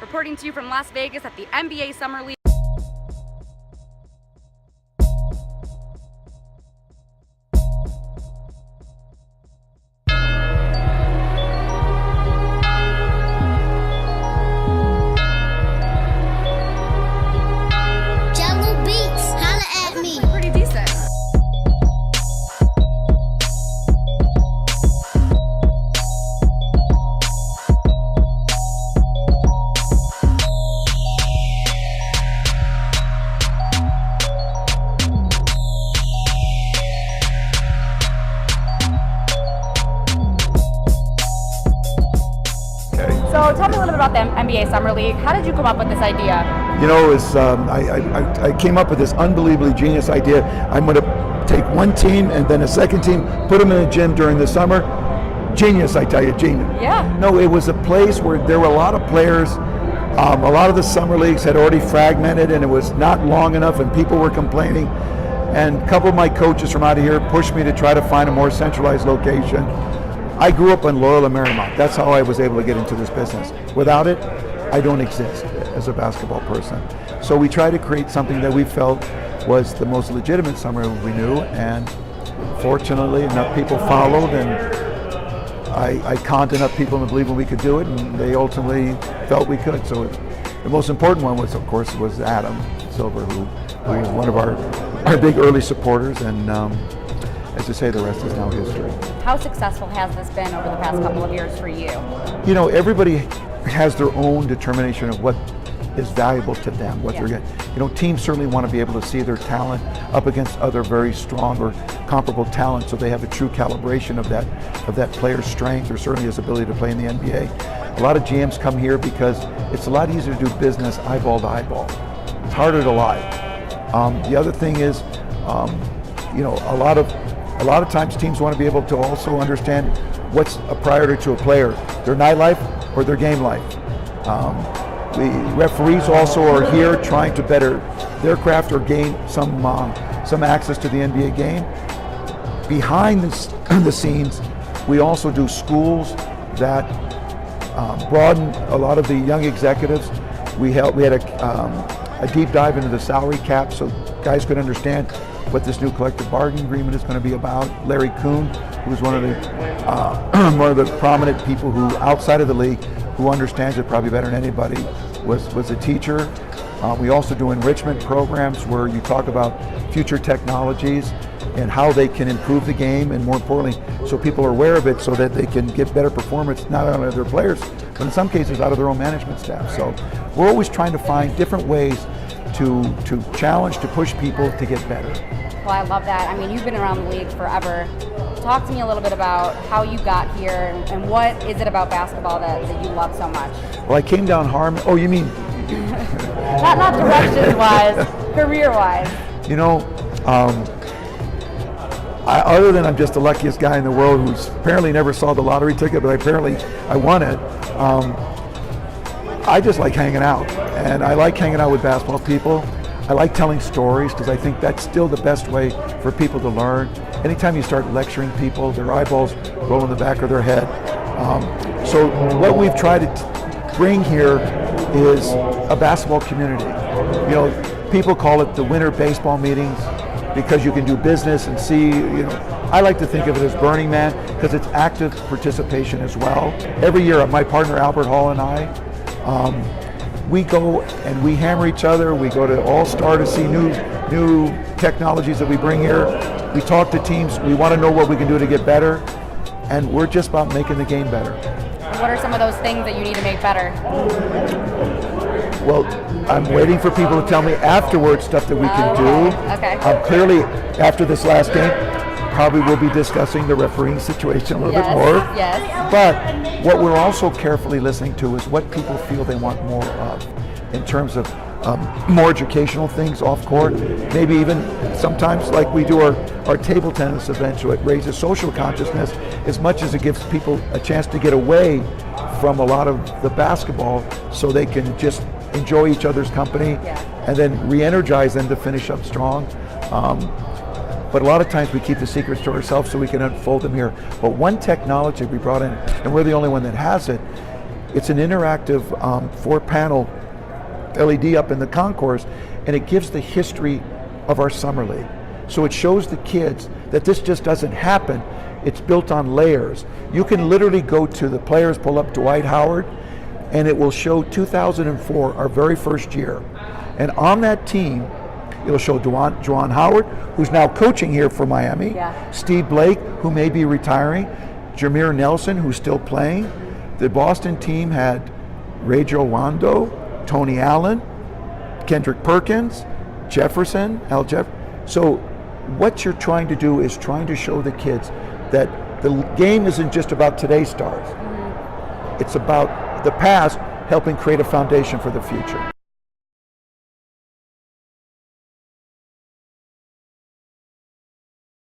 reporting to you from Las Vegas at the NBA Summer League. Pretty decent. So tell me a little bit about the NBA Summer League. How did you come up with this idea? You know, I came up with this unbelievably genius idea. I'm going to take one team and then a second team, put them in a gym during the summer. Genius, I tell you, genius. Yeah. No, it was a place where there were a lot of players. A lot of the summer leagues had already fragmented and it was not long enough and people were complaining. And a couple of my coaches from out of here pushed me to try to find a more centralized location. I grew up in Loyola Marymount. That's how I was able to get into this business. Without it, I don't exist as a basketball person. So we tried to create something that we felt was the most legitimate summer we knew, and fortunately enough people followed, and I conned enough people into believing we could do it, and they ultimately felt we could. So the most important one was, of course, was Adam Silver, who was one of our big early supporters, and as I say, the rest is now history. How successful has this been over the past couple of years for you? You know, everybody has their own determination of what is valuable to them, what they're getting. You know, teams certainly want to be able to see their talent up against other very strong or comparable talent, so they have a true calibration of that player's strength or certainly his ability to play in the NBA. A lot of GMs come here because it's a lot easier to do business eyeball to eyeball. It's harder to lie. The other thing is, you know, a lot of times teams want to be able to also understand what's a priority to a player, their nightlife or their game life. The referees also are here trying to better their craft or gain some access to the NBA game. Behind the scenes, we also do schools that broaden a lot of the young executives. We had a deep dive into the salary cap so guys could understand what this new collective bargaining agreement is going to be about. Larry Kuhn, who's one of the prominent people who outside of the league who understands it probably better than anybody, was a teacher. We also do enrichment programs where you talk about future technologies and how they can improve the game, and more importantly, so people are aware of it so that they can get better performance, not out of their players, but in some cases out of their own management staff. So we're always trying to find different ways to challenge, to push people to get better. Well, I love that. I mean, you've been around the league forever. Talk to me a little bit about how you got here and what is it about basketball that you love so much? Well, I came down Harmon. Oh, you mean? not directions-wise, career-wise. You know, other than I'm just the luckiest guy in the world who's apparently never saw the lottery ticket, but apparently I won it. I just like hanging out, and I like hanging out with basketball people. I like telling stories because I think that's still the best way for people to learn. Anytime you start lecturing people, their eyeballs roll in the back of their head. So what we've tried to bring here is a basketball community. You know, people call it the winter baseball meetings because you can do business and see, you know, I like to think of it as Burning Man because it's active participation as well. Every year, my partner Albert Hall and I, we go and we hammer each other. We go to All-Star to see new technologies that we bring here. We talk to teams. We want to know what we can do to get better. And we're just about making the game better. What are some of those things that you need to make better? Well, I'm waiting for people to tell me afterwards stuff that we can do. Okay. Clearly, after this last game, probably we'll be discussing the refereeing situation a little bit more. Yes. But what we're also carefully listening to is what people feel they want more of in terms of more educational things off court, maybe even sometimes like we do our table tennis event, so it raises social consciousness as much as it gives people a chance to get away from a lot of the basketball so they can just enjoy each other's company and then re-energize them to finish up strong. But a lot of times we keep the secrets to ourselves so we can unfold them here. But one technology we brought in, and we're the only one that has it, It's an interactive 4-panel LED up in the concourse, and it gives the history of our summer league. So it shows the kids that this just doesn't happen. It's built on layers. You can literally go to the players, pull up Dwight Howard, and it will show 2004, our very first year. And on that team, it'll show Juwan Howard, who's now coaching here for Miami, Yeah. Steve Blake, who may be retiring, Jameer Nelson, who's still playing. The Boston team had Ray Wando, Tony Allen, Kendrick Perkins, Jefferson, Al Jeff. So what you're trying to do is trying to show the kids that the game isn't just about today's stars. It's about the past helping create a foundation for the future.